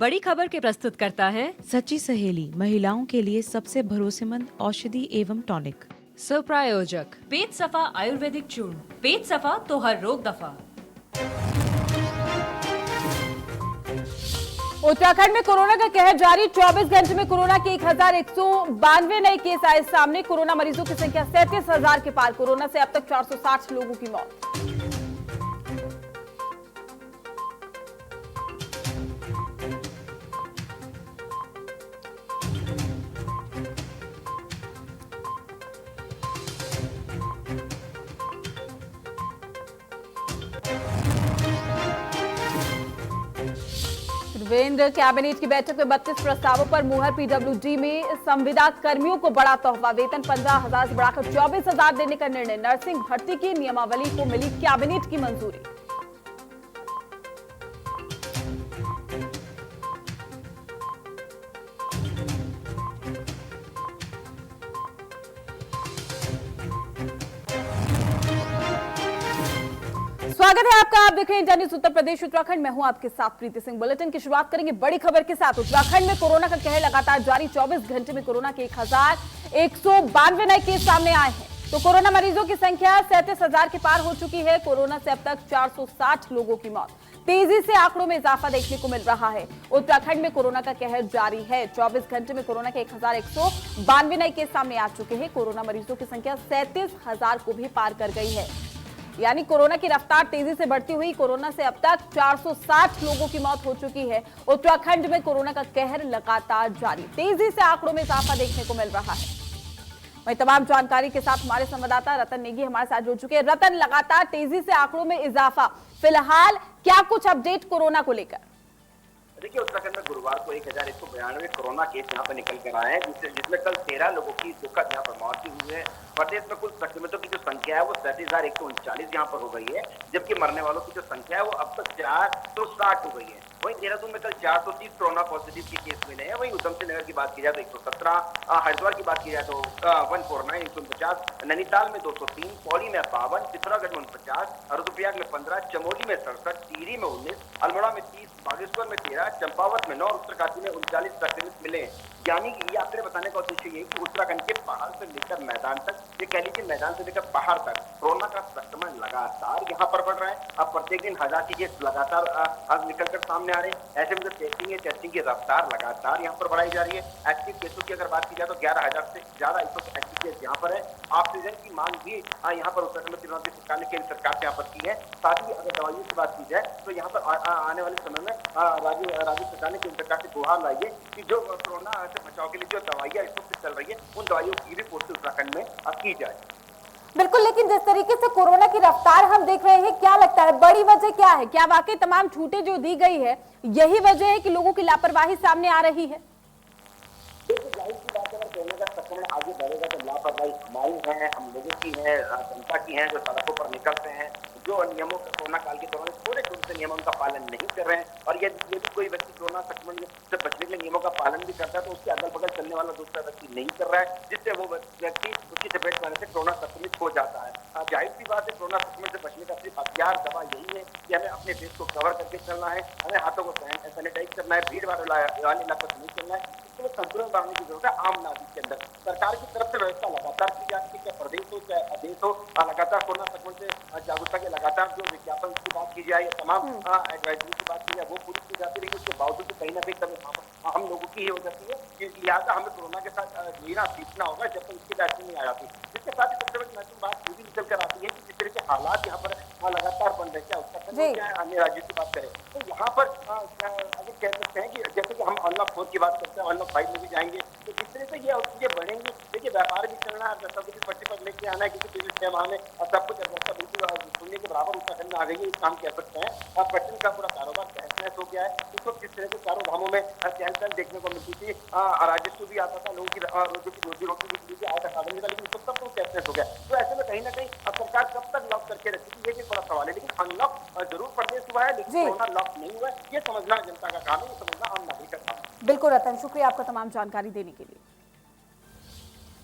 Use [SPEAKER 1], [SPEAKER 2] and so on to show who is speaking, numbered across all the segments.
[SPEAKER 1] बड़ी खबर के प्रस्तुत करता है
[SPEAKER 2] सच्ची सहेली, महिलाओं के लिए सबसे भरोसेमंद औषधि एवं टॉनिक।
[SPEAKER 1] स्वप्रायोजक पेट सफा आयुर्वेदिक चूर्ण, पेट सफा तो हर रोग दफा।
[SPEAKER 3] उत्तराखंड में कोरोना का कहर जारी। 24 घंटे में कोरोना के 1192 नए केस आए सामने। कोरोना मरीजों की संख्या 37,000 के पार। कोरोना से अब तक 460 लोगों की मौत। त्रिवेंद्र कैबिनेट की बैठक में 32 प्रस्तावों पर मुहर। पीडब्ल्यूडी में संविदा कर्मियों को बड़ा तोहफा, वेतन 15,000 से बढ़ाकर 24,000 देने का निर्णय। नर्सिंग भर्ती की नियमावली को मिली कैबिनेट की मंजूरी। स्वागत है आपका। आप देख रहे हैं इंडिया न्यूज़ उत्तर प्रदेश उत्तराखंड। मैं हूं आपके साथ प्रीति सिंह। बुलेटिन की शुरुआत करेंगे बड़ी खबर के साथ। उत्तराखंड में कोरोना का कहर लगातार जारी। 24 घंटे में कोरोना के 1192 नए केस सामने आए हैं। तो कोरोना मरीजों की संख्या 37,000 के पार हो चुकी है। कोरोना से अब तक 460 लोगों की मौत। तेजी से आंकड़ों में इजाफा देखने को मिल रहा है। उत्तराखंड में कोरोना का कहर जारी है। 24 घंटे में कोरोना के 1192 नए केस सामने आ चुके हैं। कोरोना मरीजों की संख्या 37,000 को भी पार कर गई है। यानी कोरोना की रफ्तार तेजी से बढ़ती हुई। कोरोना से अब तक 460 लोगों की मौत हो चुकी है। उत्तराखंड में कोरोना का कहर लगातार जारी। तेजी से आंकड़ों में इजाफा देखने को मिल रहा है। वहीं तमाम जानकारी के साथ हमारे संवाददाता रतन नेगी हमारे साथ जुड़ चुके हैं। रतन, लगातार तेजी से आंकड़ों में इजाफा, फिलहाल क्या कुछ अपडेट कोरोना को लेकर?
[SPEAKER 4] देखिए, उत्तराखंड में गुरुवार को 1192 कोरोना केस यहाँ पर निकल कर आए हैं, जिसमें कल 13 लोगों की दुखद यहाँ पर मौत हुई है। प्रदेश में कुल संक्रमितों की जो संख्या है वो 37,139 यहाँ पर हो गई है, जबकि मरने वालों की जो संख्या है वो अब तक 460 हो गई है। वहीं देहरादून में कल 430 कोरोना पॉजिटिव के केस मिले हैं। वहीं उधम सिंह नगर की बात की जाए तो 117, हरिद्वार की बात की जाए तो 149, 149, नैनीताल में 203, पौड़ी में 52, पिथौरागढ़ में 49, रुद्रप्रयाग में 15, चमोली में 67, टिहरी में 19, अल्मोड़ा में 30, बागेश्वर में 13, चंपावत में 9 और उत्तरकाशी में 39 संक्रमित मिले हैं। यानी कि ये आपने बताने का उद्देश्य ये कि उत्तराखंड के पहाड़ से लेकर मैदान तक, ये कह लीजिए मैदान से लेकर पहाड़ तक कोरोना का संक्रमण लगातार यहाँ पर बढ़ रहा है। अब प्रत्येक दिन 1000 की केस लगातार अब निकलकर सामने आ रहे हैं। ऐसे में जो टेस्टिंग है, टेस्टिंग की रफ्तार लगातार यहाँ पर बढ़ाई जा रही है। एक्टिव केसों की अगर बात की जाए तो 11,000 से ज्यादा इस वक्त एक्टिव केस यहाँ पर है। ऑक्सीजन की मांग भी यहाँ पर उत्तराखंड में त्रिवेंद्र सरकार ने केंद्र सरकार से यहाँ पर की है। साथ ही अगर दवाइयों की बात की जाए तो यहाँ पर आने वाले समय में राज्य सरकार ने केंद्र सरकार से गुहार लाई है कि जो कोरोना से बचाव के लिए जो दवाइयाँ इस वक्त चल रही है, उन दवाइयों की भी पूर्ति उत्तराखंड में की जाए।
[SPEAKER 3] बिल्कुल, लेकिन जिस तरीके से कोरोना की रफ्तार हम देख रहे हैं, क्या लगता है बड़ी वजह क्या है? क्या वाकई तमाम छूटें जो दी गई है यही वजह है कि लोगों की लापरवाही सामने आ रही है?
[SPEAKER 4] जाहिर सी बात है, अगर कोरोना का संक्रमण आगे बढ़ेगा तो लापरवाही हमारी है, हम लोगों की है, जनता की है, जो सड़कों पर निकलते हैं, जो नियमों का कोरोना काल के दौरान पूरे रूप से नियमों का पालन नहीं कर रहे हैं। और यदि कोई व्यक्ति कोरोना संक्रमण से बचने के लिए नियमों का पालन भी करता है तो उसके अगल बगल चलने वाला दूसरा व्यक्ति नहीं कर रहा है, जिससे वो व्यक्ति उसकी चपेट में आने से कोरोना संक्रमित हो जाता है। जाहिर सी बात है, कोरोना संक्रमण से बचने का सिर्फ हथियार दवा यही है कि हमें अपने फेस को कवर करके चलना है, हमें हाथों को सैनिटाइज करना है, भीड़ भाड़ वाले इलाकों से नहीं चलना है। संतुलन बढ़ाने की जरूरत है आम नागरिक के अंदर। सरकार की तरफ से व्यवस्था लगातार की जाती है, चाहे प्रदेश हो चाहे आदेश हो, लगातार कोरोना संक्रमण से जागरूकता के लगातार जो विज्ञापन की बात की जाए या तमाम एडवाइजरी की बात की जाए वो पूरी की जाती रही। उसके बावजूद कहीं ना कहीं हम लोगों की ही हो जाती है कि लिहाजा हमें कोरोना के साथ जीना सीखना होगा जब तक इसकी वैक्सीन नहीं आ जाती। इसके साथ ही सबसे बड़ी महत्वपूर्ण बात ये भी निकल कर आती है कि जिस तरह के हालात यहाँ पर लगातार बन रहे, क्या उत्तराखंड क्या अन्य राज्यों की बात करें तो यहाँ पर अगर कह सकते हैं कि जैसे कि हम अनलॉक 4 की बात करते हैं, अनलॉक 5 में भी जाएंगे तो जिस तरह से ये चीजें बढ़ेंगी। देखिए, व्यापार भी चलना है, सबको भी पट्टी पर लेके आना है, क्योंकि पिछले 6 माह में सब कुछ अर्थव्यवस्था बिल्कुल शून्य के बराबर उत्तराखंड में आ गई है, इस काम कह सकते हैं। और पर्यटन का पूरा कारोबार तहस हो गया है। इस वक्त जिस तरह से चारों धामों में चहल पहल देखने को मिलती थी, राजस्व भी आता था, लोगों की रोजी रोटी भी मिलती थी, आय का साधन भी था, लेकिन सब कुछ तहस हो गया। तो ऐसे में कहीं ना कहीं अब सरकार कब तक लॉक करके रखेगी, ये भी बड़ा सवाल है। लेकिन अनलॉक जरूर प्रदेश हुआ है, लेकिन कोरोना लॉक नहीं हुआ है, ये समझना जनता का काम है, ये समझना आम नागरिक का काम है।
[SPEAKER 3] बिल्कुल रतन, शुक्रिया आपका तमाम जानकारी देने के लिए।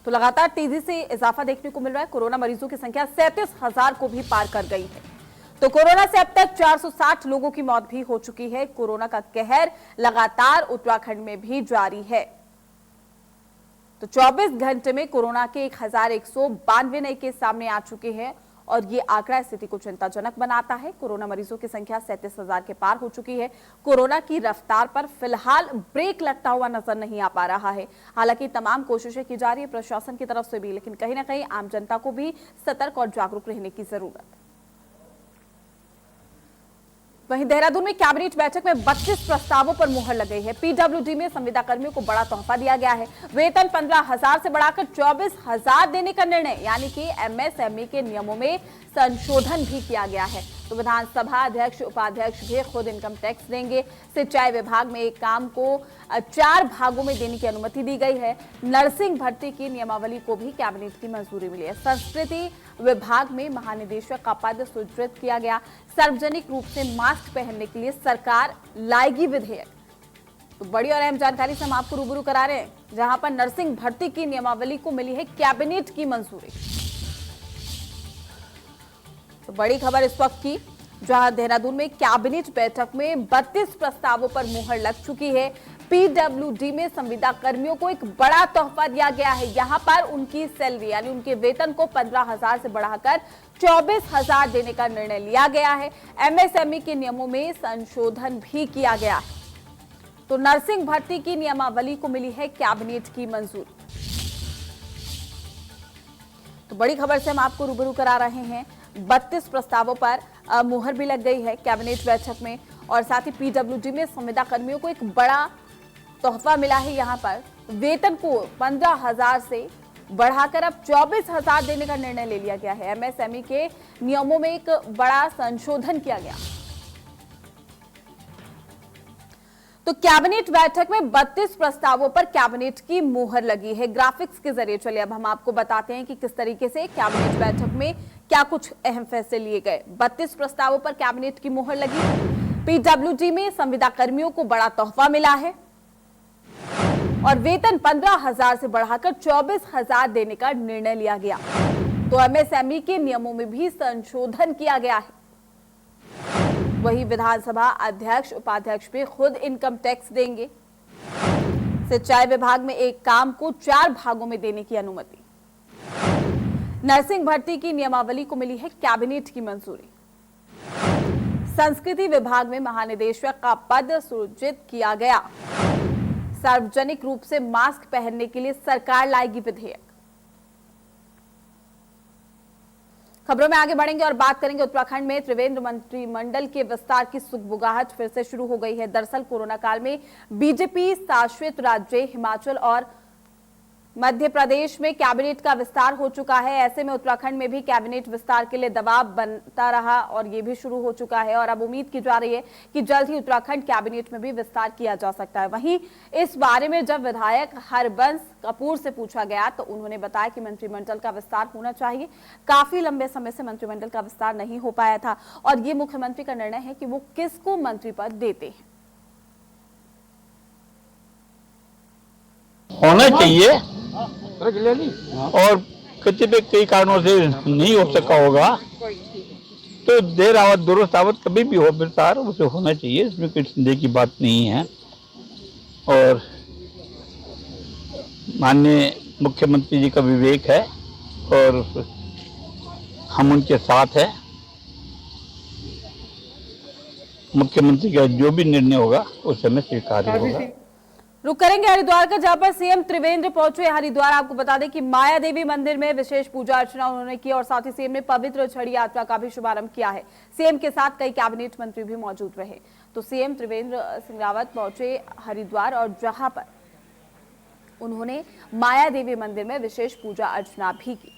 [SPEAKER 3] तो लगातार तेजी से इजाफा देखने को मिल रहा है। कोरोना मरीजों की संख्या 37,000 को भी पार कर गई है। तो कोरोना से अब तक 460 लोगों की मौत भी हो चुकी है। कोरोना का कहर लगातार उत्तराखंड में भी जारी है। तो 24 घंटे में कोरोना के 1192 नए केस सामने आ चुके हैं और ये आंकड़ा स्थिति को चिंताजनक बनाता है। कोरोना मरीजों की संख्या 37,000 के पार हो चुकी है। कोरोना की रफ्तार पर फिलहाल ब्रेक लगता हुआ नजर नहीं आ पा रहा है। हालांकि तमाम कोशिशें की जा रही है प्रशासन की तरफ से भी, लेकिन कहीं ना कहीं आम जनता को भी सतर्क और जागरूक रहने की जरूरत है। वहीं देहरादून में कैबिनेट बैठक में 32 प्रस्तावों पर मुहर लग गई है। पीडब्ल्यूडी में संविदा कर्मियों को बड़ा तोहफा दिया गया है। वेतन 15,000 से बढ़ाकर 24,000 देने का निर्णय, यानी कि एमएसएमई के नियमों में संशोधन भी किया गया है। तो विधानसभा अध्यक्ष उपाध्यक्ष भी खुद इनकम टैक्स देंगे। सिंचाई विभाग में एक काम को 4 भागों में देने की अनुमति दी गई है। नर्सिंग भर्ती की नियमावली को भी कैबिनेट की मंजूरी मिली है। संस्कृति विभाग में महानिदेशक का पद सृजित किया गया। सार्वजनिक रूप से मास्क पहनने के लिए सरकार लाएगी विधेयक। तो बड़ी और अहम जानकारी से हम आपको रूबरू करा रहे हैं, जहां पर नर्सिंग भर्ती की नियमावली को मिली है कैबिनेट की मंजूरी। तो बड़ी खबर इस वक्त की, जहां देहरादून में कैबिनेट बैठक में 32 प्रस्तावों पर मुहर लग चुकी है। पीडब्ल्यूडी में संविदा कर्मियों को एक बड़ा तोहफा दिया गया है। यहां पर उनकी सैलरी यानी उनके वेतन को 15,000 से बढ़ाकर 24,000 देने का निर्णय लिया गया है। एमएसएमई के नियमों में संशोधन भी किया गया है। तो नर्सिंग भर्ती की नियमावली को मिली है कैबिनेट की मंजूरी। तो बड़ी खबर से हम आपको रूबरू करा रहे हैं। 32 प्रस्तावों पर मुहर भी लग गई है कैबिनेट बैठक में, और साथ ही पीडब्ल्यूडी में संविदा कर्मियों को एक बड़ा तोहफा मिला है। यहां पर वेतन को 15,000 से बढ़ाकर अब 24,000 देने का निर्णय ले लिया गया है। एमएसएमई के नियमों में एक बड़ा संशोधन किया गया। तो कैबिनेट बैठक में 32 प्रस्तावों पर कैबिनेट की मुहर लगी है। ग्राफिक्स के जरिए चलिए अब हम आपको बताते हैं कि किस तरीके से कैबिनेट बैठक में क्या कुछ अहम फैसले लिए गए। 32 प्रस्तावों पर कैबिनेट की मुहर लगी। पीडब्ल्यूडी में संविदा कर्मियों को बड़ा तोहफा मिला है और वेतन 15,000 से बढ़ाकर 24,000 देने का निर्णय लिया गया। तो एमएसएमई के नियमों में भी संशोधन किया गया है। वही विधानसभा अध्यक्ष उपाध्यक्ष भी खुद इनकम टैक्स देंगे। सिंचाई विभाग में एक काम को 4 भागों में देने की अनुमति। नर्सिंग भर्ती की नियमावली को मिली है कैबिनेट की मंजूरी। संस्कृति विभाग में महानिदेशक का पद सृजित किया गया। सार्वजनिक रूप से मास्क पहनने के लिए सरकार लाएगी विधेयक। खबरों में आगे बढ़ेंगे और बात करेंगे उत्तराखंड में त्रिवेंद्र मंत्रिमंडल के विस्तार की सुगबुगाहट फिर से शुरू हो गई है। दरअसल कोरोना काल में बीजेपी शासित राज्य हिमाचल और मध्य प्रदेश में कैबिनेट का विस्तार हो चुका है। ऐसे में उत्तराखंड में भी कैबिनेट विस्तार के लिए दबाव बनता रहा और ये भी शुरू हो चुका है और अब उम्मीद की जा रही है कि जल्द ही उत्तराखंड कैबिनेट में भी विस्तार किया जा सकता है। वहीं इस बारे में जब विधायक हरबंस कपूर से पूछा गया तो उन्होंने बताया कि मंत्रिमंडल का विस्तार होना चाहिए। काफी लंबे समय से मंत्रिमंडल का विस्तार नहीं हो पाया था और ये मुख्यमंत्री का निर्णय है कि वो किसको मंत्री पद देते हैं।
[SPEAKER 5] होना चाहिए और कई कारणों से नहीं हो सका होगा तो देर आवत दुरुस्त आवत कभी भी हो विस्तार उसे होना चाहिए। इसमें कोई संदेह की बात नहीं है और माननीय मुख्यमंत्री जी का विवेक है और हम उनके साथ हैं। मुख्यमंत्री का जो भी निर्णय होगा उस समय स्वीकार्य होगा।
[SPEAKER 3] रुक करेंगे हरिद्वार का, जहां पर सीएम त्रिवेंद्र पहुंचे हरिद्वार। आपको बता दें कि माया देवी मंदिर में विशेष पूजा अर्चना उन्होंने की और साथ ही सीएम ने पवित्र छड़ी यात्रा का भी शुभारंभ किया है। सीएम के साथ कई कैबिनेट मंत्री भी मौजूद रहे। तो सीएम त्रिवेंद्र सिंह रावत पहुंचे हरिद्वार और जहां पर उन्होंने माया देवी मंदिर में विशेष पूजा अर्चना भी की।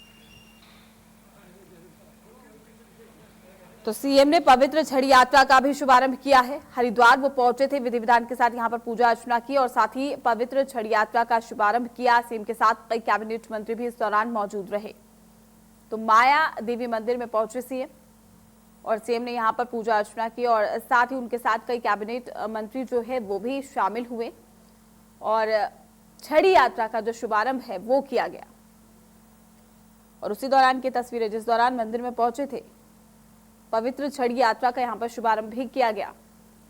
[SPEAKER 3] तो सीएम ने पवित्र छड़ी यात्रा का भी शुभारंभ किया है। हरिद्वार वो पहुंचे थे, विधि विधान के साथ यहां पर पूजा अर्चना की और साथ ही पवित्र छड़ी यात्रा का शुभारंभ किया। सीएम के साथ कई कैबिनेट मंत्री भी इस दौरान मौजूद रहे। तो माया देवी मंदिर में पहुंचे सीएम और सीएम ने यहां पर पूजा अर्चना की और साथ ही उनके साथ कई कैबिनेट मंत्री जो है वो भी शामिल हुए और छड़ी यात्रा का जो शुभारंभ है वो किया गया। और उसी दौरान की तस्वीरें जिस दौरान मंदिर में पहुंचे थे पवित्र छड़ी यात्रा का यहां पर शुभारंभ भी किया गया।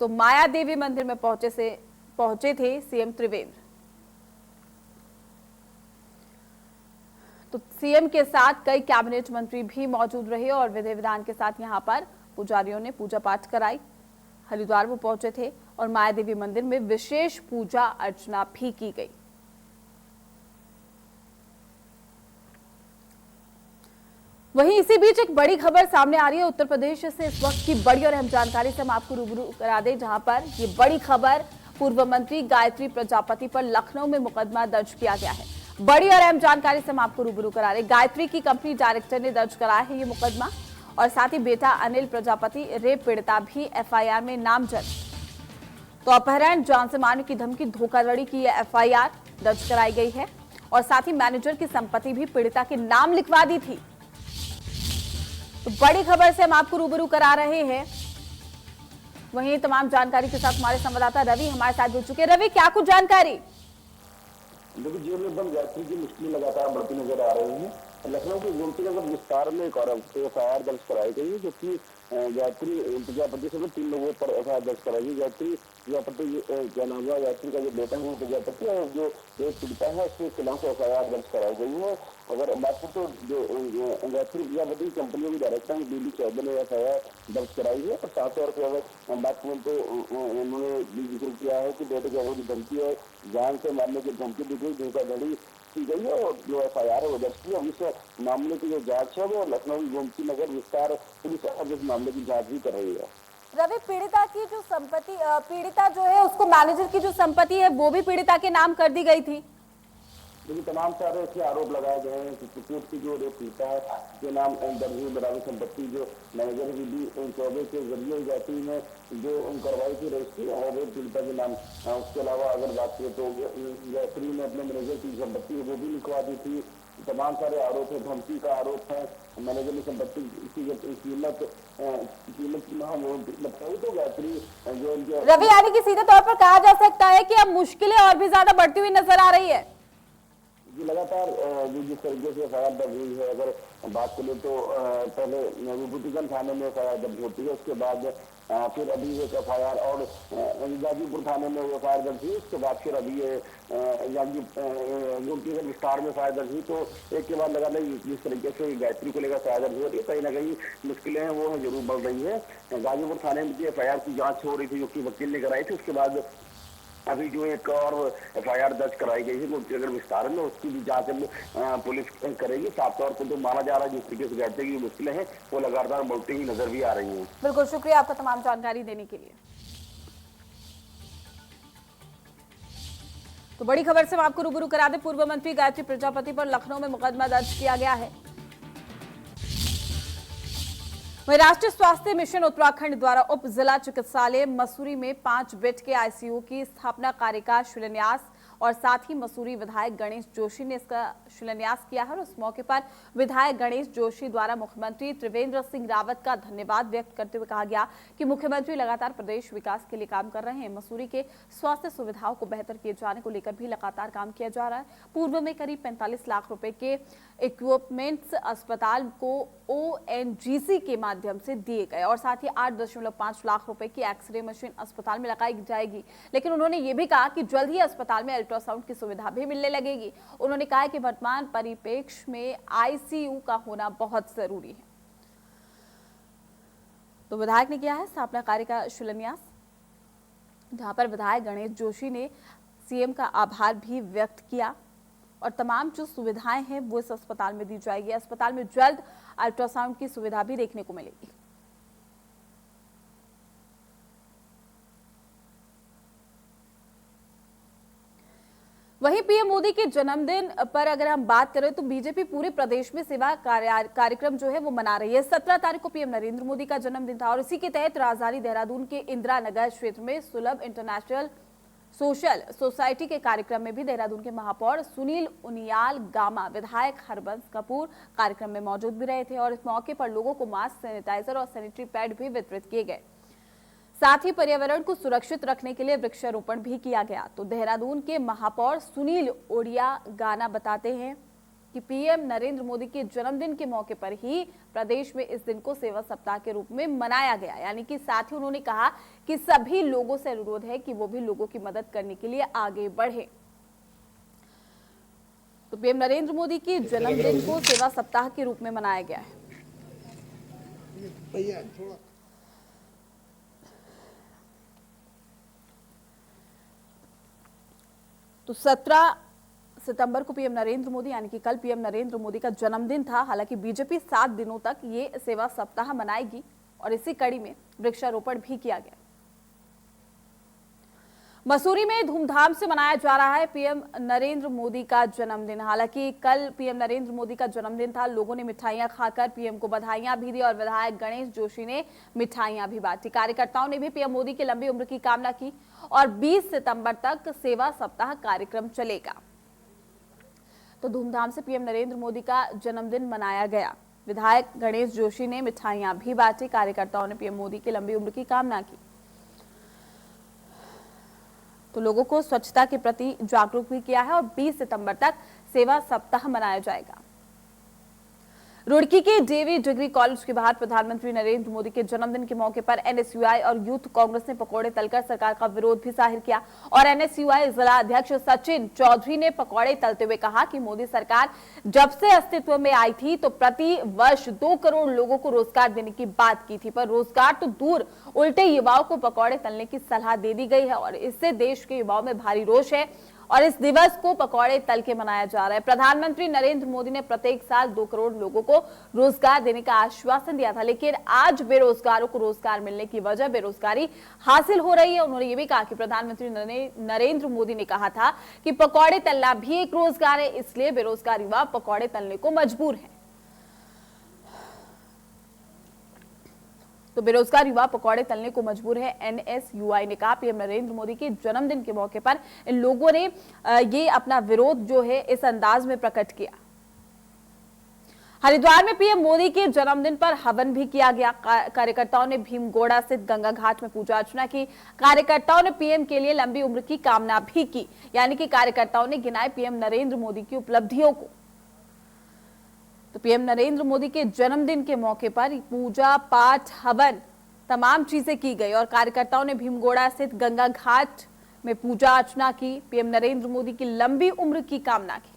[SPEAKER 3] तो माया देवी मंदिर में पहुंचे थे सीएम त्रिवेंद्र। तो सीएम के साथ कई कैबिनेट मंत्री भी मौजूद रहे और विधि विधान के साथ यहां पर पुजारियों ने पूजा पाठ कराई। हरिद्वार वो पहुंचे थे और माया देवी मंदिर में विशेष पूजा अर्चना भी की गई। वहीं इसी बीच एक बड़ी खबर सामने आ रही है उत्तर प्रदेश से। इस वक्त की बड़ी और अहम जानकारी से हम आपको रूबरू करा दें, जहां पर ये बड़ी खबर पूर्व मंत्री गायत्री प्रजापति पर लखनऊ में मुकदमा दर्ज किया गया है। बड़ी और अहम जानकारी से हम आपको रूबरू करा रहे। गायत्री की कंपनी डायरेक्टर ने दर्ज कराया है ये मुकदमा और साथ ही बेटा अनिल प्रजापति रेप पीड़िता भी एफआईआर में नामजद। तो अपहरण, जान से मारने की धमकी, धोखाधड़ी की यह एफआईआर दर्ज कराई गई है और साथ ही मैनेजर की संपत्ति भी पीड़िता के नाम लिखवा दी थी। तो बड़ी खबर से हम आपको रूबरू करा रहे हैं। वहीं तमाम जानकारी के साथ हमारे संवाददाता रवि हमारे साथ जुड़ चुके हैं। रवि, क्या कुछ जानकारी?
[SPEAKER 6] देखिए, जेल में बंद गायत्री की मुश्किलें लगातार बढ़ती नजर आ रही हैं। लखनऊ के गोमती नगर विस्तार में एक एफआईआर दर्ज कराई गई है, जो कि गायत्री प्रजापति समेत 3 लोगों पर एफआईआर दर्ज कराई गई। गायत्री प्रजापति क्या नाम हुआ, गायत्री का जो बेटा है प्रजापति और जो एक पीड़िता है उसके खिलाफ एफआईआर दर्ज कराई गई है। अगर बात करें तो जो गायत्री प्रजापति कंपनियों की डायरेक्टर बीडी चौधरी ने एफआईआर दर्ज कराई है और साथ और अगर बात करें तो उन्होंने भी जिक्र किया है कि बेटे को की धमकी है, जान से मारने की धमकी दी गई, धोखाधड़ी की गई है और जो एफआईआर है वो दर्ज की है। इस मामले की जो जांच है वो लखनऊ गोमती नगर विस्तार पुलिस अब इस मामले की जांच भी कर रही है।
[SPEAKER 3] रवि, पीड़िता की जो संपत्ति, पीड़िता जो है उसको मैनेजर की जो संपत्ति है वो भी पीड़िता के नाम कर दी गई थी।
[SPEAKER 6] लेकिन तमाम सारे ऐसे आरोप लगाए गए हैं कि सुप्रीम की जो रेप पीड़िता है के नाम दर्ज हुई बरामद संपत्ति जो मैनेजर बीडी चौबे के जरिए गायत्री में जो कार्रवाई की रजिस्ट्री और रेप पीड़िता के नाम। उसके अलावा अगर बात करें तो गायत्री ने अपने मैनेजर की संपत्ति वो भी लिखवा दी थी। तमाम सारे आरोप है, धमकी का आरोप है, मैनेजर की संपत्ति की कीमत बताई तो गायत्री जो
[SPEAKER 3] रवि, यानी कि सीधे तौर पर कहा जा सकता है कि अब मुश्किलें और भी ज्यादा बढ़ती हुई नजर आ रही है।
[SPEAKER 6] लगातार जिस तरीके से एफआईआर दर्ज हुई है, अगर बात करें तो पहले विभूतिगंज थाने में एफआईआर दर्ज होती है, उसके बाद फिर अभी एक एफआईआर और गाजीपुर थाने में एफआईआर दर्ज हुई, उसके बाद फिर अभी गोमतीगंज विस्तार में एफआईआर दर्ज हुई। तो एक के बाद लगातार जिस तरीके से गायत्री को लेकर एफआईआर दर्ज हो रही है, कहीं ना कहीं मुश्किलें हैं वो जरूर बढ़ रही है। गाजीपुर थाने में एफआईआर की जाँच हो रही थी जो कि वकील ने कराई थी, उसके बाद अभी जो एक और एफआईआर दर्ज कराई गई है गोमतीनगर विस्तार में, उसकी भी जांच पुलिस करेगी। साफ तौर पर जो माना जा रहा है जिस तरीके से गायत्री की मुश्किलें हैं वो लगातार बढ़ती हुई नजर भी आ रही हैं।
[SPEAKER 3] बिल्कुल, शुक्रिया आपका तमाम जानकारी देने के लिए। तो बड़ी खबर से हम आपको रूबरू करा दें। पूर्व मंत्री गायत्री प्रजापति पर लखनऊ में मुकदमा दर्ज किया गया है। वहीं राष्ट्रीय स्वास्थ्य मिशन उत्तराखंड द्वारा उप जिला चिकित्सालय मसूरी में 5 बेड के आईसीयू की स्थापना कार्य का शिलान्यास और साथ ही मसूरी विधायक गणेश जोशी ने इसका शिलान्यास किया है। और उस मौके पर विधायक गणेश जोशी द्वारा मुख्यमंत्री त्रिवेंद्र सिंह रावत का धन्यवाद व्यक्त करते हुए कहा गया कि मुख्यमंत्री लगातार प्रदेश विकास के लिए काम कर रहे हैं। मसूरी के स्वास्थ्य सुविधाओं को बेहतर किए जाने को लेकर भी लगातार काम किया जा रहा है। पूर्व में करीब 45 लाख रुपए के इक्विपमेंट्स अस्पताल को ओएनजीसी के माध्यम से दिए गए और साथ ही 8.5 लाख रुपए की एक्सरे मशीन अस्पताल में लगाई जाएगी। लेकिन उन्होंने ये भी कहा कि जल्द ही अस्पताल में अल्ट्रासाउंड की सुविधा भी मिलने लगेगी। उन्होंने कहा कि वर्तमान परिप्रेक्ष्य में आईसीयू का होना बहुत जरूरी है। तो विधायक ने किया है स्थापना कार्य का शिलान्यास, जहां पर विधायक गणेश जोशी ने सीएम का आभार भी व्यक्त किया और तमाम जो सुविधाएं हैं वो इस अस्पताल में दी जाएगी। अस्पताल में जल्द अल्ट्रासाउंड की सुविधा भी देखने को मिलेगी। वहीं पीएम मोदी के जन्मदिन पर अगर हम बात करें तो बीजेपी पूरे प्रदेश में सेवा कार्यक्रम जो है वो मना रही है। 17 तारीख को पीएम नरेंद्र मोदी का जन्मदिन था और इसी के तहत राजधानी देहरादून के इंदिरा नगर क्षेत्र में सुलभ इंटरनेशनल सोशल सोसाइटी के कार्यक्रम में भी देहरादून के महापौर सुनील उनियाल गामा, विधायक हरबंस कपूर कार्यक्रम में मौजूद भी रहे थे और इस मौके पर लोगों को मास्क, सैनिटाइजर और सैनिटरी पैड भी वितरित किए गए। साथ ही पर्यावरण को सुरक्षित रखने के लिए वृक्षारोपण भी किया गया। तो देहरादून के महापौर सुनील ओडिया गाना बताते हैं कि पीएम नरेंद्र मोदी के जन्मदिन के मौके पर ही प्रदेश में इस दिन को सेवा सप्ताह के रूप में मनाया गया। यानी कि साथ ही उन्होंने कहा कि सभी लोगों से अनुरोध है कि वो भी लोगों की मदद करने के लिए आगे बढ़े। तो पीएम नरेंद्र मोदी के जन्मदिन को सेवा सप्ताह के रूप में मनाया गया है। तो 17 सितंबर को पीएम नरेंद्र मोदी यानी कि कल पीएम नरेंद्र मोदी का जन्मदिन था। हालांकि बीजेपी 7 दिनों तक ये सेवा सप्ताह मनाएगी और इसी कड़ी में वृक्षारोपण भी किया गया। मसूरी में धूमधाम से मनाया जा रहा है पीएम नरेंद्र मोदी का जन्मदिन। हालांकि कल पीएम नरेंद्र मोदी का जन्मदिन था। लोगों ने मिठाइयां खाकर पीएम को बधाइयां भी दी और विधायक गणेश जोशी ने मिठाइयां भी बांटी। कार्यकर्ताओं ने भी पीएम मोदी की लंबी उम्र की कामना की और 20 सितंबर तक सेवा सप्ताह कार्यक्रम चलेगा। तो धूमधाम से पीएम नरेंद्र मोदी का जन्मदिन मनाया गया। विधायक गणेश जोशी ने मिठाइयां भी बांटी। कार्यकर्ताओं ने पीएम मोदी की लंबी उम्र की कामना की। तो लोगों को स्वच्छता के प्रति जागरूक भी किया है और 20 सितंबर तक सेवा सप्ताह मनाया जाएगा। रुड़की के डेवी डिग्री कॉलेज के बाहर प्रधानमंत्री नरेंद्र मोदी के जन्मदिन के मौके पर एनएसयूआई और यूथ कांग्रेस ने पकौड़े तलकर सरकार का विरोध भी जाहिर किया और एनएसयूआई जिला अध्यक्ष सचिन चौधरी ने पकौड़े तलते हुए कहा कि मोदी सरकार जब से अस्तित्व में आई थी तो प्रति वर्ष 2 करोड़ लोगों को रोजगार देने की बात की थी, पर रोजगार तो दूर उल्टे युवाओं को पकौड़े तलने की सलाह दे दी गई है और इससे देश के युवाओं में भारी रोष है और इस दिवस को पकौड़े तल के मनाया जा रहा है। प्रधानमंत्री नरेंद्र मोदी ने प्रत्येक साल 2 करोड़ लोगों को रोजगार देने का आश्वासन दिया था, लेकिन आज बेरोजगारों को रोजगार मिलने की वजह बेरोजगारी हासिल हो रही है। उन्होंने ये भी कहा कि प्रधानमंत्री नरेंद्र मोदी ने कहा था कि पकौड़े तलना भी एक रोजगार है, इसलिए बेरोजगार युवा पकौड़े तलने को मजबूर है। तो बेरोजगार युवा पकौड़े तलने को मजबूर है, एनएसयूआई ने कहा। पीएम नरेंद्र मोदी के जन्मदिन के मौके पर इन लोगों ने ये अपना विरोध जो है इस अंदाज में प्रकट किया। हरिद्वार में पीएम मोदी के जन्मदिन पर हवन भी किया गया। कार्यकर्ताओं ने भीमगोड़ा स्थित गंगा घाट में पूजा अर्चना की। कार्यकर्ताओं ने पीएम के लिए लंबी उम्र की कामना भी की, यानी कि कार्यकर्ताओं ने गिनाए पीएम नरेंद्र मोदी की उपलब्धियों को। तो पीएम नरेंद्र मोदी के जन्मदिन के मौके पर पूजा पाठ हवन तमाम चीजें की गई और कार्यकर्ताओं ने भीमगोड़ा स्थित गंगा घाट में पूजा अर्चना की, पीएम नरेंद्र मोदी की लंबी उम्र की कामना की।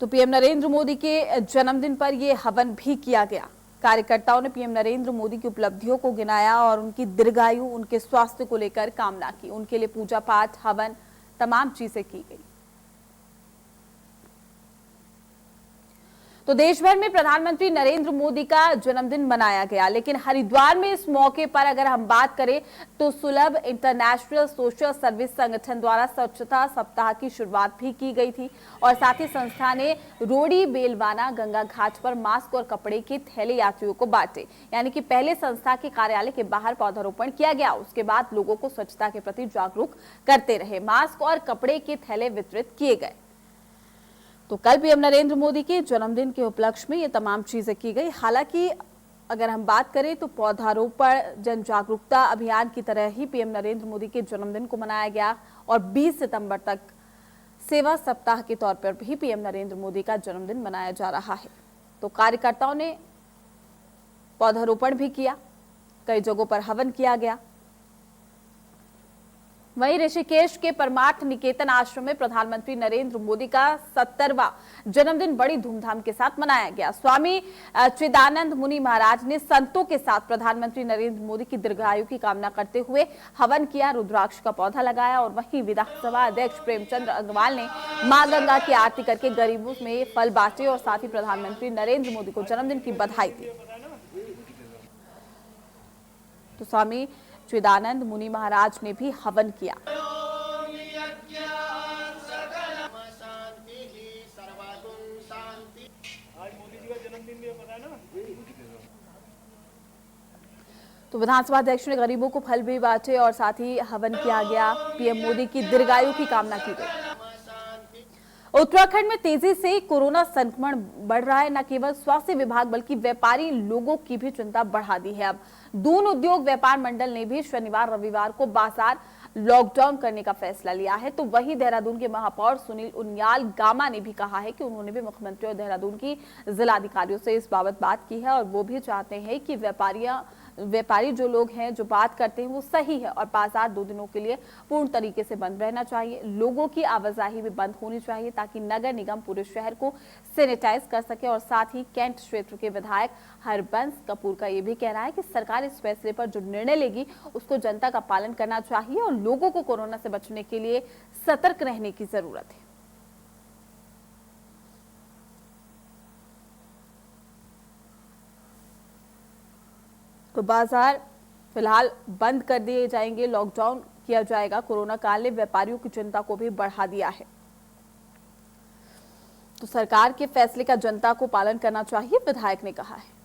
[SPEAKER 3] तो पीएम नरेंद्र मोदी के जन्मदिन पर यह हवन भी किया गया। कार्यकर्ताओं ने पीएम नरेंद्र मोदी की उपलब्धियों को गिनाया और उनकी दीर्घायु, उनके स्वास्थ्य को लेकर कामना की। उनके लिए पूजा पाठ हवन तमाम चीजें की गई। तो देश भर में प्रधानमंत्री नरेंद्र मोदी का जन्मदिन मनाया गया, लेकिन हरिद्वार में इस मौके पर अगर हम बात करें तो सुलभ इंटरनेशनल सोशल सर्विस संगठन द्वारा स्वच्छता सप्ताह की शुरुआत भी की गई थी और साथ ही संस्था ने रोड़ी बेलवाना गंगा घाट पर मास्क और कपड़े के थैले यात्रियों को बांटे। यानी कि पहले संस्था के कार्यालय के बाहर पौधारोपण किया गया, उसके बाद लोगों को स्वच्छता के प्रति जागरूक करते रहे। मास्क और कपड़े के थैले वितरित किए गए। तो कल पीएम नरेंद्र मोदी के जन्मदिन के उपलक्ष्य में ये तमाम चीजें की गई। हालांकि अगर हम बात करें तो पौधारोपण जन जागरूकता अभियान की तरह ही पीएम नरेंद्र मोदी के जन्मदिन को मनाया गया और 20 सितंबर तक सेवा सप्ताह के तौर पर भी पीएम नरेंद्र मोदी का जन्मदिन मनाया जा रहा है। तो कार्यकर्ताओं ने पौधारोपण भी किया, कई जगहों पर हवन किया गया। वहीं ऋषिकेश के परमार्थ निकेतन आश्रम में प्रधानमंत्री नरेंद्र मोदी का 70वां जन्मदिन बड़ी धूमधाम के साथ मनाया गया। स्वामी चिदानंद मुनि महाराज ने संतों के साथ प्रधानमंत्री नरेंद्र मोदी की दीर्घायु की कामना करते हुए हवन किया, रुद्राक्ष का पौधा लगाया और वहीं विधानसभा अध्यक्ष प्रेमचंद अग्रवाल ने मां गंगा की आरती करके गरीबों में फल बांटे और साथ ही प्रधानमंत्री नरेंद्र मोदी को जन्मदिन की बधाई दी। तो स्वामी चिदानंद मुनि महाराज ने भी हवन किया। तो विधानसभा अध्यक्ष ने गरीबों को फल भी बांटे और साथ ही हवन किया गया। पीएम मोदी की दीर्घायु की कामना की गई। उत्तराखंड में तेजी से कोरोना संक्रमण बढ़ रहा है। न केवल स्वास्थ्य विभाग बल्कि व्यापारी लोगों की भी चिंता बढ़ा दी है। अब दून उद्योग व्यापार मंडल ने भी शनिवार रविवार को बाजार लॉकडाउन करने का फैसला लिया है। तो वहीं देहरादून के महापौर सुनील उनियाल गामा ने भी कहा है कि उन्होंने भी मुख्यमंत्री और देहरादून की जिलाधिकारियों से इस बाबत बात की है और वो भी चाहते हैं कि व्यापारी जो लोग हैं जो बात करते हैं वो सही है और बाजार 2 दिनों के लिए पूर्ण तरीके से बंद रहना चाहिए। लोगों की आवाजाही भी बंद होनी चाहिए ताकि नगर निगम पूरे शहर को सैनिटाइज कर सके। और साथ ही कैंट क्षेत्र के विधायक हरबंस कपूर का ये भी कहना है कि सरकार इस फैसले पर जो निर्णय लेगी उसको जनता का पालन करना चाहिए और लोगों को कोरोना से बचने के लिए सतर्क रहने की जरूरत है। तो बाजार फिलहाल बंद कर दिए जाएंगे, लॉकडाउन किया जाएगा। कोरोना काल ने व्यापारियों की चिंता को भी बढ़ा दिया है। तो सरकार के फैसले का जनता को पालन करना चाहिए, विधायक ने कहा है।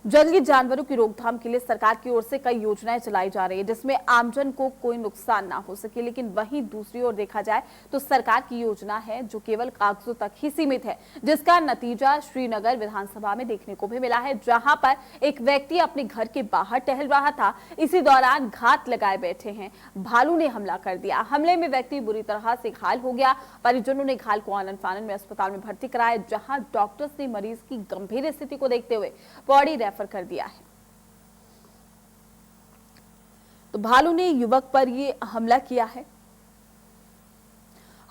[SPEAKER 3] जंगली जानवरों की रोकथाम के लिए सरकार की ओर से कई योजनाएं चलाई जा रही है जिसमें आमजन को कोई नुकसान ना हो सके। लेकिन वहीं दूसरी ओर देखा जाए तो सरकार की योजना है जो केवल कागजों तक ही सीमित है, जिसका नतीजा श्रीनगर विधानसभा में देखने को भी मिला है, जहां पर एक व्यक्ति अपने घर के बाहर टहल रहा था। इसी दौरान घात लगाए बैठे हैं भालू ने हमला कर दिया। हमले में व्यक्ति बुरी तरह से घायल हो गया। परिजनों ने घायल को आनन फानन में अस्पताल में भर्ती कराया, जहां डॉक्टर्स ने मरीज की गंभीर स्थिति को देखते हुए पौड़ी रेफर कर दिया है। तो भालू ने युवक पर यह हमला किया है।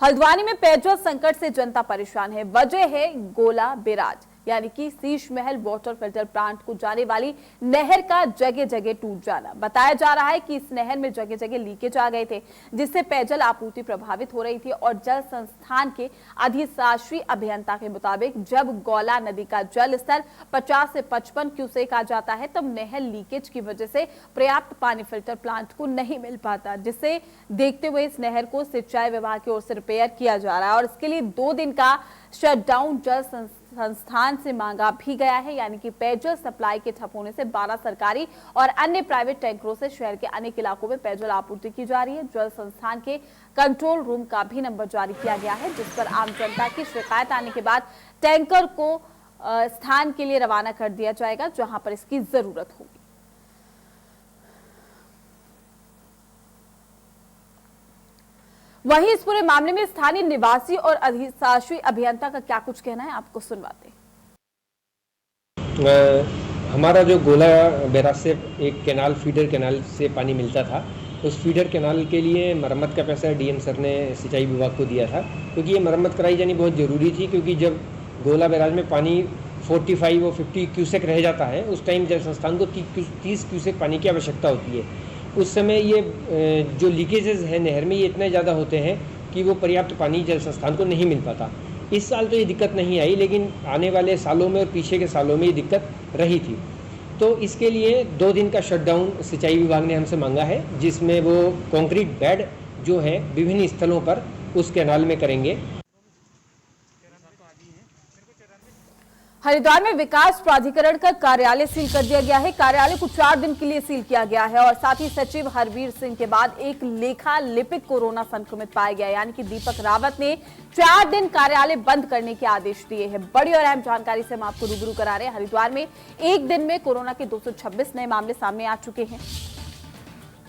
[SPEAKER 3] हल्द्वानी में पेयजल संकट से जनता परेशान है। वजह है गोला बैराज यानी कि Sheesh Mahal water filter plant को जाने वाली नहर का जगह जगह टूट जाना। बताया जा रहा है कि इस नहर में जगह जगह लीकेज आ गए थे, जिससे पेयजल आपूर्ति प्रभावित हो रही थी। और जल संस्थान के अधिशासी अभियंता के मुताबिक जब गौला नदी का जल स्तर 50 से 55 क्यूसेक आ जाता है तब नहर लीकेज की वजह से पर्याप्त पानी फिल्टर प्लांट को नहीं मिल पाता, जिसे देखते हुए इस नहर को सिंचाई विभाग की ओर से रिपेयर किया जा रहा है और इसके लिए 2 दिन का शटडाउन जल संस्थान से मांगा भी गया है। यानी कि पेयजल सप्लाई के ठप होने से 12 सरकारी और अन्य प्राइवेट टैंकरों से शहर के अनेक इलाकों में पेयजल आपूर्ति की जा रही है। जल संस्थान के कंट्रोल रूम का भी नंबर जारी किया गया है, जिस पर आम जनता की शिकायत आने के बाद टैंकर को स्थान के लिए रवाना कर दिया जाएगा जहां पर इसकी जरूरत होगी। वहीं इस पूरे मामले में स्थानीय निवासी और अधिशासी अभियंता का क्या कुछ कहना है, आपको सुनवाते।
[SPEAKER 7] हमारा जो गोला बैराज से एक कैनाल फीडर कैनाल से पानी मिलता था, उस फीडर कैनाल के लिए मरम्मत का पैसा डीएम सर ने सिंचाई विभाग को दिया था, क्योंकि ये मरम्मत कराई जानी बहुत ज़रूरी थी। क्योंकि जब गोला बैराज में पानी 45 और 50 क्यूसेक रह जाता है उस टाइम जल संस्थान को 30 क्यूसेक पानी की आवश्यकता होती है। उस समय ये जो लीकेजेस है नहर में ये इतने ज़्यादा होते हैं कि वो पर्याप्त पानी जल संस्थान को नहीं मिल पाता। इस साल तो ये दिक्कत नहीं आई, लेकिन आने वाले सालों में और पीछे के सालों में ये दिक्कत रही थी। तो इसके लिए 2 दिन का शटडाउन सिंचाई विभाग ने हमसे मांगा है, जिसमें वो कंक्रीट बेड जो है विभिन्न स्थलों पर उस कैनाल में करेंगे।
[SPEAKER 3] हरिद्वार में विकास प्राधिकरण का कार्यालय सील कर दिया गया है। कार्यालय को 4 दिन के लिए सील किया गया है और साथ ही सचिव हरबीर सिंह के बाद एक लेखा लिपिक कोरोना संक्रमित पाया गया, यानी कि दीपक रावत ने 4 दिन कार्यालय बंद करने के आदेश दिए हैं। बड़ी और अहम जानकारी से हम आपको रूबरू करा रहे हैं। हरिद्वार में एक दिन में कोरोना के 226 नए मामले सामने आ चुके हैं।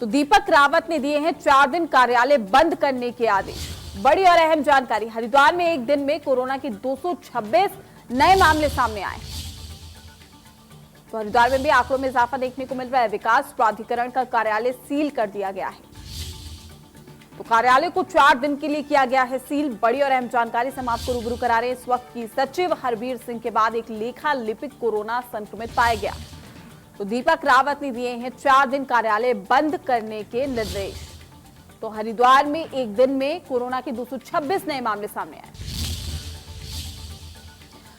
[SPEAKER 3] तो दीपक रावत ने दिए हैं 4 दिन कार्यालय बंद करने के आदेश। बड़ी और अहम जानकारी, हरिद्वार में एक दिन में कोरोना के 226 नए मामले सामने आए। तो हरिद्वार में भी आंकड़ों में इजाफा देखने को मिल रहा है। विकास प्राधिकरण का कार्यालय सील कर दिया गया है। तो कार्यालय को 4 दिन के लिए किया गया है सील। बड़ी और अहम जानकारी से हम आपको रूबरू करा रहे हैं। इस वक्त की सचिव हरबीर सिंह के बाद एक लेखा लिपिक कोरोना संक्रमित पाया गया। तो दीपक रावत ने दिए हैं 4 दिन कार्यालय बंद करने के निर्देश। तो हरिद्वार में एक दिन में कोरोना के 226 नए मामले सामने आए।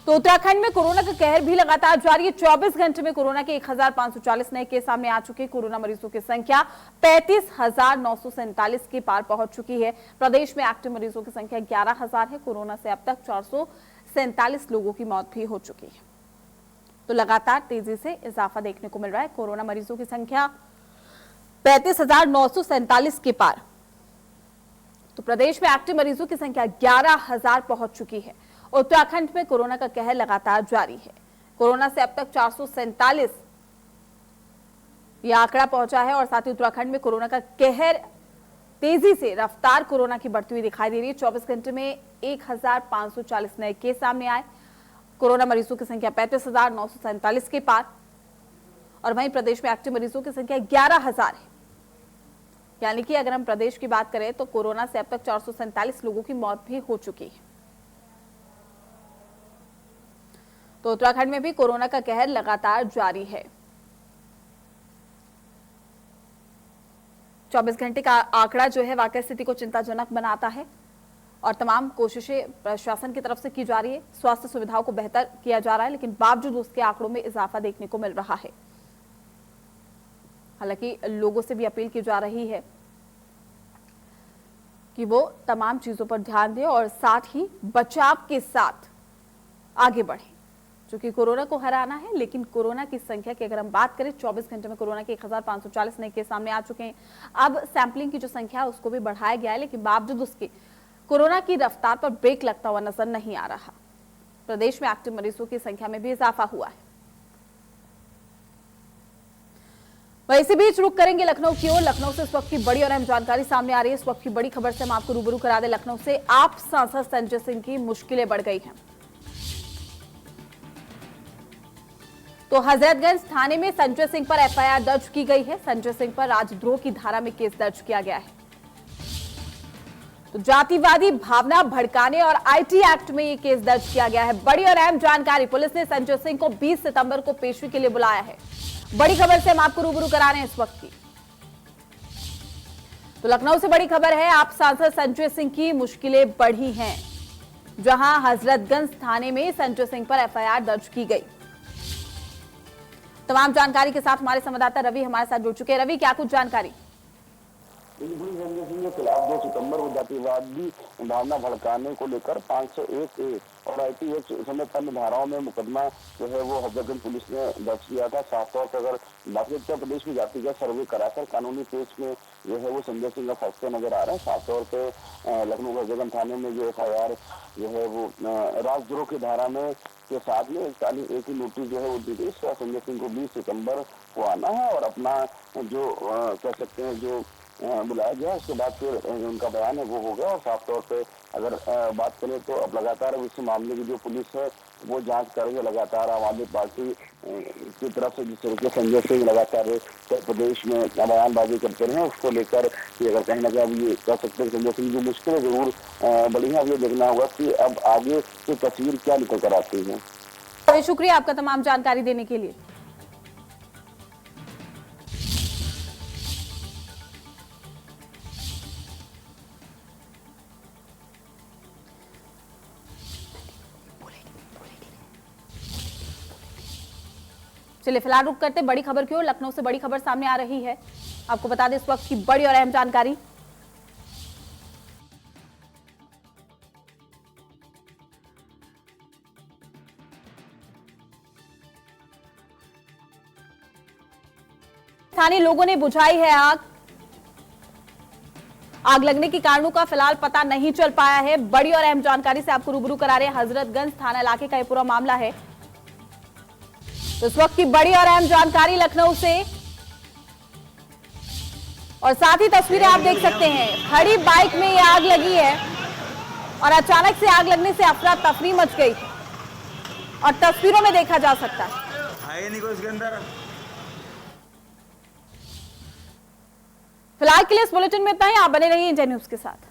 [SPEAKER 3] तो उत्तराखंड में कोरोना का कहर भी लगातार जारी है। 24 घंटे में कोरोना के 1540 नए केस सामने आ चुके हैं। कोरोना मरीजों की संख्या 35,947 के पार पहुंच चुकी है। प्रदेश में एक्टिव मरीजों की संख्या 11,000 है। कोरोना से अब तक 447 लोगों की मौत भी हो चुकी है। तो लगातार तेजी से इजाफा देखने को मिल रहा है। कोरोना मरीजों की संख्या 35,947 के पार। तो प्रदेश में एक्टिव मरीजों की संख्या 11,000 पहुंच चुकी है। उत्तराखंड में कोरोना का कहर लगातार जारी है। कोरोना से अब तक 447 यह आंकड़ा पहुंचा है और साथ ही उत्तराखंड में कोरोना का कहर तेजी से रफ्तार कोरोना की बढ़ती हुई दिखाई दे रही है। 24 घंटे में 1540 नए केस सामने आए। कोरोना मरीजों की संख्या 35,947 के पार और वहीं प्रदेश में एक्टिव मरीजों की संख्या 11,000 है। यानी कि अगर हम प्रदेश की बात करें तो कोरोना से अब तक 447 लोगों की मौत भी हो चुकी है। तो उत्तराखंड में भी कोरोना का कहर लगातार जारी है। 24 घंटे का आंकड़ा जो है वाकई स्थिति को चिंताजनक बनाता है और तमाम कोशिशें प्रशासन की तरफ से की जा रही है। स्वास्थ्य सुविधाओं को बेहतर किया जा रहा है, लेकिन बावजूद उसके आंकड़ों में इजाफा देखने को मिल रहा है। हालांकि लोगों से भी अपील की जा रही है कि वो तमाम चीजों पर ध्यान दें और साथ ही बचाव के साथ आगे बढ़ें, क्योंकि कोरोना को हराना है। लेकिन कोरोना की संख्या की अगर हम बात करें, 24 घंटे में कोरोना के 1540 नए केस सामने आ चुके हैं। अब सैंपलिंग की जो संख्या है उसको भी बढ़ाया गया है, लेकिन बावजूद उसके कोरोना की रफ्तार पर ब्रेक लगता हुआ नजर नहीं आ रहा। प्रदेश में एक्टिव मरीजों की संख्या में भी इजाफा हुआ है। वहीं इसी बीच रुक करेंगे लखनऊ की ओर। लखनऊ से इस वक्त की बड़ी और अहम जानकारी सामने आ रही है। इस वक्त की बड़ी खबर से हम आपको रूबरू करा दें। लखनऊ से आप सांसद संजय सिंह की मुश्किलें बढ़ गई हैं। तो हजरतगंज थाने में संजय सिंह पर एफआईआर दर्ज की गई है। संजय सिंह पर राजद्रोह की धारा में केस दर्ज किया गया है। तो जातिवादी भावना भड़काने और आईटी एक्ट में यह केस दर्ज किया गया है। बड़ी और अहम जानकारी, पुलिस ने संजय सिंह को 20 सितंबर को पेशी के लिए बुलाया है। बड़ी खबर से हम आपको रूबरू करा रहे हैं इस वक्त की। तो लखनऊ से बड़ी खबर है, आप सांसद संजय सिंह की मुश्किलें बढ़ी हैं। जहां हजरतगंज थाने में संजय सिंह पर एफआईआर दर्ज की गई। तमाम जानकारी के साथ हमारे संवाददाता रवि हमारे साथ जुड़ चुके हैं। रवि, क्या कुछ जानकारी?
[SPEAKER 6] संजय सिंह के खिलाफ 2 सितंबर को जातिवादी भावना भड़काने को लेकर 501 और आईटी एक्ट समेत अन्य धाराओं में मुकदमा जो है वो हजरतगंज पुलिस ने दर्ज किया था। साफ तौर पर अगर बाकी उत्तर प्रदेश की जातिगत सर्वे कराकर कानूनी पेश में जो है वो संजय सिंह का फंसते नजर आ रहे हैं। साफ तौर पर लखनऊ हजरतगंज थाने में जो एफआईआर जो है वो राजद्रोह की धारा में के साथ में एक ही नोटिस जो है वो दी गई। संजय सिंह को 20 सितंबर को आना है और अपना जो कह सकते हैं जो बुलाया गया, उसके बाद फिर उनका बयान है वो होगा। और साफ तौर पे अगर बात करें तो अब लगातार इस मामले की जो पुलिस है वो जांच करेंगे। लगातार आम आदमी पार्टी की तरफ से जिस तरीके संजय सिंह लगातार उत्तर प्रदेश में बयानबाजी करते रहे, उसको लेकर कि अगर कहीं ना कहीं अब ये कह सकते हैं संजय सिंह की मुश्किलें जरूर बड़ी हैं। अब ये देखना होगा कि अब आगे की तस्वीर क्या निकल कर आती है।
[SPEAKER 3] शुक्रिया आपका तमाम जानकारी देने के लिए। चलिए फिलहाल रुक करते बड़ी खबर की ओर। लखनऊ से बड़ी खबर सामने आ रही है। आपको बता दें इस वक्त की बड़ी और अहम जानकारी। स्थानीय लोगों ने बुझाई है आग। आग लगने के कारणों का फिलहाल पता नहीं चल पाया है। बड़ी और अहम जानकारी से आपको रूबरू करा रहे हैं। हजरतगंज थाना इलाके का ये पूरा मामला है। तो इस वक्त की बड़ी और अहम जानकारी लखनऊ से, और साथ ही तस्वीरें आप देख सकते हैं। खड़ी बाइक में ये आग लगी है और अचानक से आग लगने से अफरा तफरी मच गई और तस्वीरों में देखा जा सकता है।
[SPEAKER 8] नहीं कोई इसके अंदर।
[SPEAKER 3] फिलहाल के लिए इस बुलेटिन में इतना ही। आप बने रहिए इंडिया न्यूज के साथ।